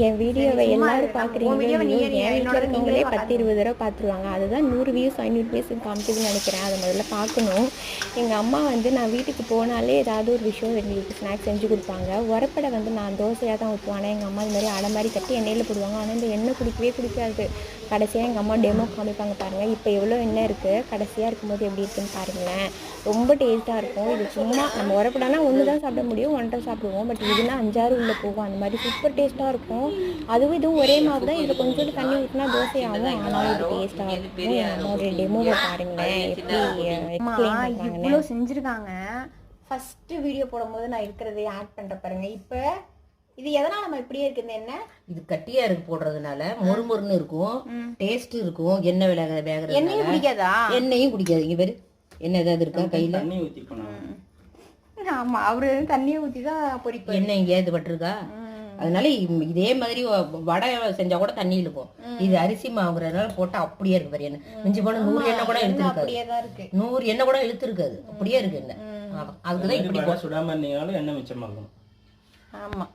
என் வீடியோவை எல்லாரும் பார்க்குறீங்க, என் வீட்டில் இருக்கவங்களே 10-20 தடவை பார்த்துருவாங்க. அதுதான் 100 வியூஸ் 500 வியூஸ் காமிக்குதுன்னு நினைக்கிறேன். அதை முதல்ல பார்க்கணும். எங்கள் அம்மா வந்து நான் வீட்டுக்கு போனாலே ஏதாவது ஒரு விஷயம் எங்களுக்கு ஸ்நாக்ஸ் செஞ்சு கொடுப்பாங்க. உரப்படை வந்து நான் தோசையாக தான் ஊற்றுவானே, எங்கள் அம்மா இது மாதிரி அடை மாதிரி கட்டி எண்ணெயில் போடுவாங்க. ஆனால் இந்த எண்ணெய் குடிக்கவே குடிக்காது. கடைசியாக எங்கள் அம்மா டெமோ காமிப்பாங்க பாருங்கள். இப்போ எவ்வளோ எண்ணெய் இருக்குது, கடைசியாக இருக்கும்போது எப்படி இருக்குன்னு பாருங்களேன். ரொம்ப டேஸ்ட்டாக இருக்கும். இது சும்மா நம்ம உரப்படானா ஒன்று தான் சாப்பிட முடியும், 1 சாப்பிடுவோம். பட் இதுனா 5-6 உள்ளே போகும். அந்த மாதிரி சூப்பர் டேஸ்ட்டாக இருக்கும். அதுவும் இதுவும் ஒரே மாவு தான். இதில் கொஞ்சோண்டு தண்ணி ஊற்றினா தோசை ஆகும். ஆனாலும் இது டேஸ்ட்டாக இருக்கும். என் அம்மாவுடைய டெமோவை பாருங்களேன், எப்படி எக்ஸ்பிளைன் பண்ணுறாங்கன்னு செஞ்சுருக்காங்க. ஃபஸ்ட்டு வீடியோ போடும்போது நான் இருக்கிறதே ஆட் பண்ணுற பாருங்க. இப்போ இது எதனால் நம்ம இப்படியே இருக்குது என்ன, இது கட்டியா இருக்கு போடுறதுனால மொறுமொறுன்னு இருக்கும், டேஸ்ட் இருக்கும். எண்ணெய் வேகிறது எண்ணெயும் குடிக்காதா? எண்ணெயும் குடிக்காது. இங்க பேரு என்ன ஏதாவது இருக்கா கையில? ஆமா, அவரு தண்ணியை ஊற்றி தான் பொரிப்பு. எண்ணெய் எங்கேயாவது பட்டிருக்கா? அதனால இதே மாதிரி வடை செஞ்சா கூட தண்ணி இருக்கும். இது அரிசி மாவுங்கிறதுனால போட்டா அப்படியே இருக்கு பாரு. எண்ணெய் மிஞ்சி போன 100 எண்ணெய் கூட இழுத்துருக்காது. 100 எண்ணெய் கூட இழுத்துருக்காது. அப்படியே இருக்கு எண்ணெய். அதுக்குதான் இப்படி சுடாம இருந்தீங்கனாலும் எண்ணெய் மிச்சமாகும். ஆமா.